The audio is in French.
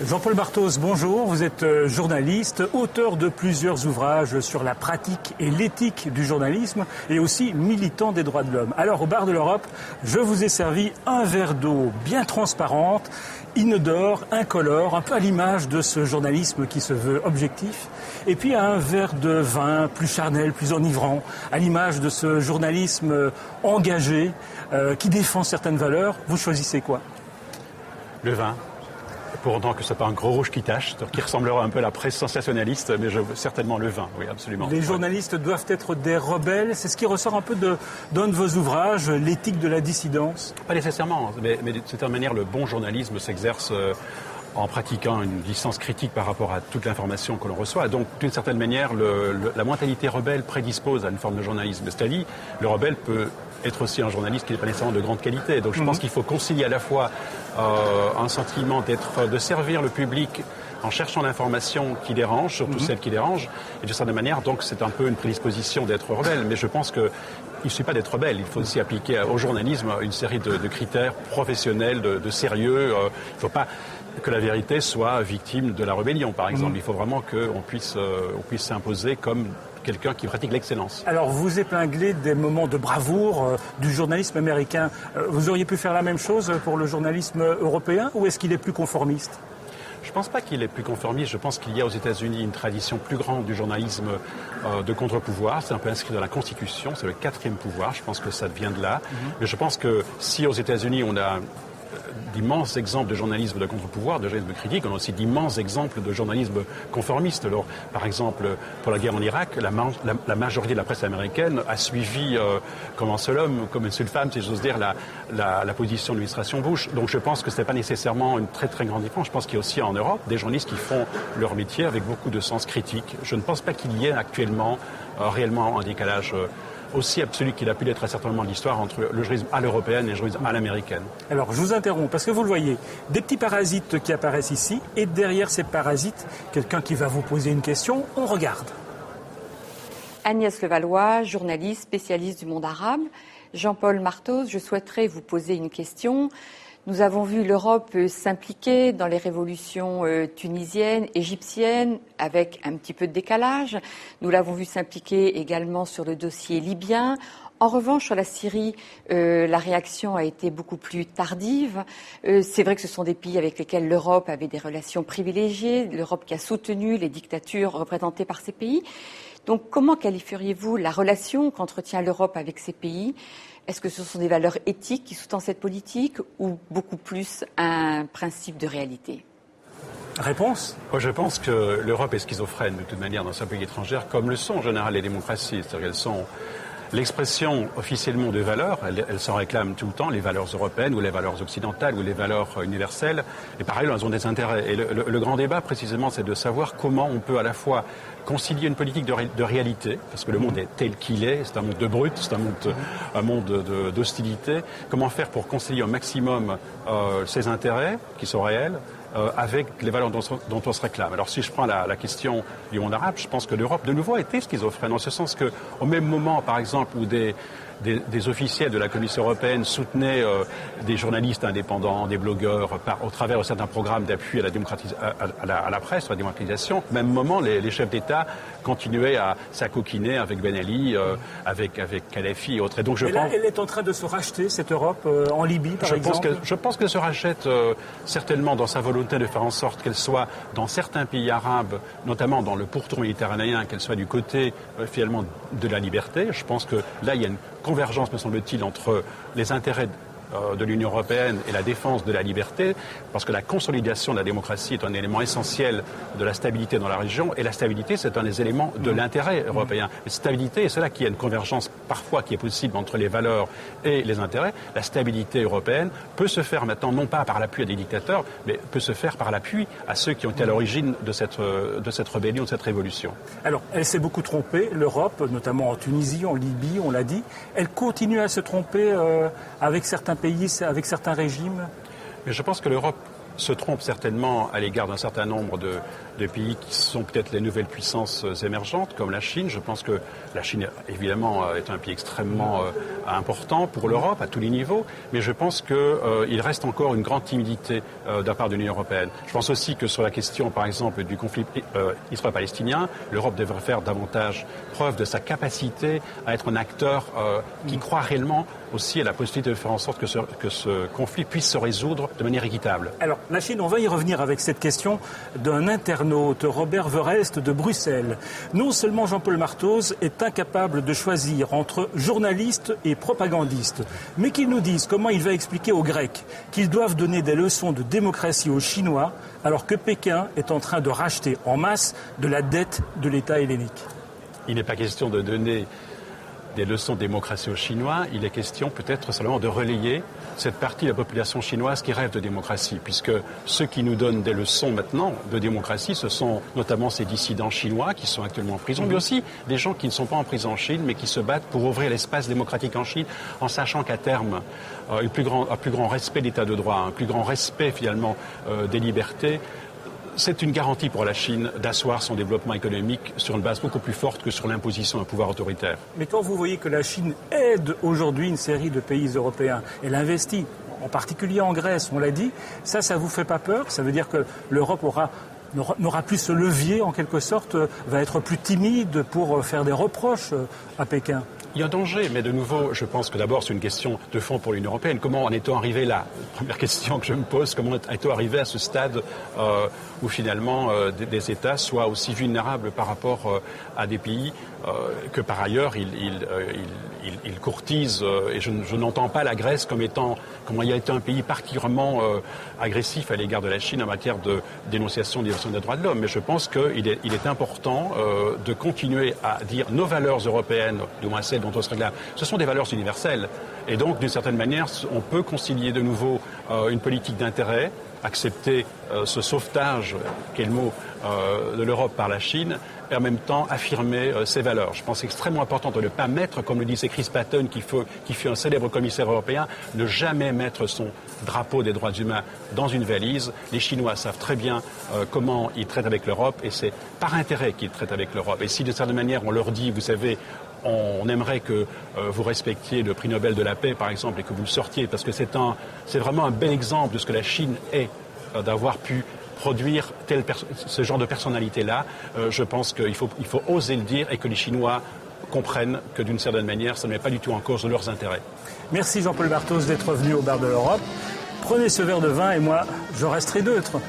Jean-Paul Barthoz, bonjour. Vous êtes journaliste, auteur de plusieurs ouvrages sur la pratique et l'éthique du journalisme et aussi militant des droits de l'homme. Alors, au bar de l'Europe, je vous ai servi un verre d'eau bien transparente, inodore, incolore, un peu à l'image de ce journalisme qui se veut objectif. Et puis un verre de vin plus charnel, plus enivrant, à l'image de ce journalisme engagé qui défend certaines valeurs. Vous choisissez quoi ? Le vin. Pour autant que ce n'est pas un gros rouge qui tache, qui ressemblera un peu à la presse sensationnaliste, mais certainement le vin, oui, absolument. Les journalistes doivent être des rebelles, c'est ce qui ressort un peu d'un de vos ouvrages, l'éthique de la dissidence. Pas nécessairement, mais de certaine manière, le bon journalisme s'exerce en pratiquant une distance critique par rapport à toute l'information que l'on reçoit. Donc, d'une certaine manière, la mentalité rebelle prédispose à une forme de journalisme. C'est-à-dire, le rebelle peut être aussi un journaliste qui n'est pas nécessairement de grande qualité. Donc je pense qu'il faut concilier à la fois un sentiment de servir le public en cherchant l'information qui dérange, surtout celle qui dérange, et de certaine manière, donc c'est un peu une prédisposition d'être rebelle. Mais je pense qu'il ne suffit pas d'être rebelle, il faut aussi appliquer au journalisme une série de critères professionnels, de sérieux. Il ne faut pas que la vérité soit victime de la rébellion, par exemple. Il faut vraiment qu'on puisse s'imposer comme quelqu'un qui pratique l'excellence. Alors, vous épinglez des moments de bravoure du journalisme américain. Vous auriez pu faire la même chose pour le journalisme européen ou est-ce qu'il est plus conformiste ? Je ne pense pas qu'il est plus conformiste. Je pense qu'il y a aux États-Unis une tradition plus grande du journalisme de contre-pouvoir. C'est un peu inscrit dans la Constitution. C'est le 4e pouvoir. Je pense que ça vient de là. Mais je pense que si aux États-Unis, on a d'immenses exemples de journalisme de contre-pouvoir, de journalisme critique. On a aussi d'immenses exemples de journalisme conformiste. Alors, par exemple, pour la guerre en Irak, la majorité de la presse américaine a suivi comme un seul homme, comme une seule femme, si j'ose dire, la position de l'administration Bush. Donc je pense que ce n'est pas nécessairement une très très grande différence. Je pense qu'il y a aussi en Europe des journalistes qui font leur métier avec beaucoup de sens critique. Je ne pense pas qu'il y ait actuellement réellement un décalage aussi absolu qu'il a pu l'être à certains moments de l'histoire entre le journalisme à l'européenne et le journalisme à l'américaine. Alors, je vous interromps parce que vous le voyez, des petits parasites qui apparaissent ici et derrière ces parasites, quelqu'un qui va vous poser une question, on regarde. Agnès Levallois, journaliste, spécialiste du monde arabe. Jean-Paul Barthoz, je souhaiterais vous poser une question. Nous avons vu l'Europe s'impliquer dans les révolutions tunisiennes, égyptiennes, avec un petit peu de décalage. Nous l'avons vu s'impliquer également sur le dossier libyen. En revanche, sur la Syrie, la réaction a été beaucoup plus tardive. C'est vrai que ce sont des pays avec lesquels l'Europe avait des relations privilégiées, l'Europe qui a soutenu les dictatures représentées par ces pays. Donc, comment qualifieriez-vous la relation qu'entretient l'Europe avec ces pays ? Est-ce que ce sont des valeurs éthiques qui sous-tendent cette politique ou beaucoup plus un principe de réalité ? Réponse ? Moi, je pense que l'Europe est schizophrène de toute manière dans sa pays étrangère, comme le sont en général les démocraties. C'est-à-dire qu'elles sont l'expression officiellement de valeurs, elles s'en réclament tout le temps, les valeurs européennes ou les valeurs occidentales ou les valeurs universelles. Et par ailleurs, elles ont des intérêts. Et le grand débat, précisément, c'est de savoir comment on peut à la fois concilier une politique de réalité, parce que le monde est tel qu'il est, c'est un monde de brut, c'est un monde d'hostilité. Comment faire pour concilier au maximum ses intérêts, qui sont réels, avec les valeurs dont on se réclame. Alors si je prends la question du monde arabe, je pense que l'Europe de nouveau a été schizophrène, en ce sens qu'au même moment, par exemple, où des officiels de la Commission européenne soutenaient des journalistes indépendants, des blogueurs, au travers de certains programmes d'appui à la presse, à la démocratisation, au même moment, les chefs d'État continuaient à s'acoquiner avec Ben Ali, avec Kadhafi et autres. Et donc elle est en train de se racheter, cette Europe, en Libye, par exemple. Je pense qu'elle se rachète certainement dans sa volonté de faire en sorte qu'elle soit dans certains pays arabes, notamment dans le pourtour méditerranéen, qu'elle soit du côté finalement de la liberté. Je pense que là, il y a une convergence, me semble-t-il, entre les intérêts de l'Union européenne et la défense de la liberté, parce que la consolidation de la démocratie est un élément essentiel de la stabilité dans la région, et la stabilité, c'est un des éléments de l'intérêt européen. La stabilité, et c'est là qu'il y a une convergence parfois qui est possible entre les valeurs et les intérêts. La stabilité européenne peut se faire maintenant, non pas par l'appui à des dictateurs, mais peut se faire par l'appui à ceux qui ont été à l'origine de cette rébellion, de cette révolution. Alors, elle s'est beaucoup trompée, l'Europe, notamment en Tunisie, en Libye, on l'a dit. Elle continue à se tromper avec certains pays, avec certains régimes. Mais je pense que l'Europe se trompe certainement à l'égard d'un certain nombre de pays qui sont peut-être les nouvelles puissances émergentes, comme la Chine. Je pense que la Chine, évidemment, est un pays extrêmement important pour l'Europe, à tous les niveaux, mais je pense qu'il reste encore une grande timidité de la part de l'Union européenne. Je pense aussi que sur la question, par exemple, du conflit israélo-palestinien, l'Europe devrait faire davantage preuve de sa capacité à être un acteur qui croit réellement aussi à la possibilité de faire en sorte que ce conflit puisse se résoudre de manière équitable. Alors, la Chine, on va y revenir avec cette question d'un internaute, Robert Verest de Bruxelles. Non seulement Jean-Paul Marthoz est incapable de choisir entre journaliste et propagandiste, mais qu'il nous dise comment il va expliquer aux Grecs qu'ils doivent donner des leçons de démocratie aux Chinois alors que Pékin est en train de racheter en masse de la dette de l'État hellénique. Il n'est pas question de donner des leçons de démocratie aux Chinois, il est question peut-être seulement de relayer cette partie de la population chinoise qui rêve de démocratie, puisque ceux qui nous donnent des leçons maintenant de démocratie, ce sont notamment ces dissidents chinois qui sont actuellement en prison, mais aussi des gens qui ne sont pas en prison en Chine, mais qui se battent pour ouvrir l'espace démocratique en Chine, en sachant qu'à terme, un plus grand respect de l'état de droit, un plus grand respect finalement des libertés, c'est une garantie pour la Chine d'asseoir son développement économique sur une base beaucoup plus forte que sur l'imposition d'un pouvoir autoritaire. Mais quand vous voyez que la Chine aide aujourd'hui une série de pays européens, elle investit, en particulier en Grèce, on l'a dit, ça vous fait pas peur? Ça veut dire que l'Europe n'aura plus ce levier, en quelque sorte, va être plus timide pour faire des reproches à Pékin? Il y a un danger, mais de nouveau, je pense que d'abord c'est une question de fond pour l'Union européenne. Comment en est-on arrivé là? Première question que je me pose, comment est-on arrivé à ce stade où finalement des États soient aussi vulnérables par rapport à des pays que par ailleurs ils courtisent. Et je n'entends pas la Grèce comme il a été un pays particulièrement agressif à l'égard de la Chine en matière de dénonciation des droits de l'homme. Mais je pense qu'il est important de continuer à dire nos valeurs européennes, du moins celles dont on se réclame, ce sont des valeurs universelles. Et donc, d'une certaine manière, on peut concilier de nouveau une politique d'intérêt, accepter ce sauvetage, qui est le mot, de l'Europe par la Chine, et en même temps affirmer ses valeurs. Je pense que c'est extrêmement important de ne pas mettre, comme le disait Chris Patten, qui fut un célèbre commissaire européen, ne jamais mettre son drapeau des droits humains dans une valise. Les Chinois savent très bien comment ils traitent avec l'Europe, et c'est par intérêt qu'ils traitent avec l'Europe. Et si de certaine manière on leur dit, vous savez, on aimerait que vous respectiez le prix Nobel de la paix, par exemple, et que vous le sortiez, parce que c'est vraiment un bel exemple de ce que la Chine est, d'avoir pu produire ce genre de personnalité-là. Je pense qu'il faut oser le dire et que les Chinois comprennent que d'une certaine manière, ça ne met pas du tout en cause leurs intérêts. Merci Jean-Paul Marthoz d'être venu au bar de l'Europe. Prenez ce verre de vin et moi, je resterai neutre.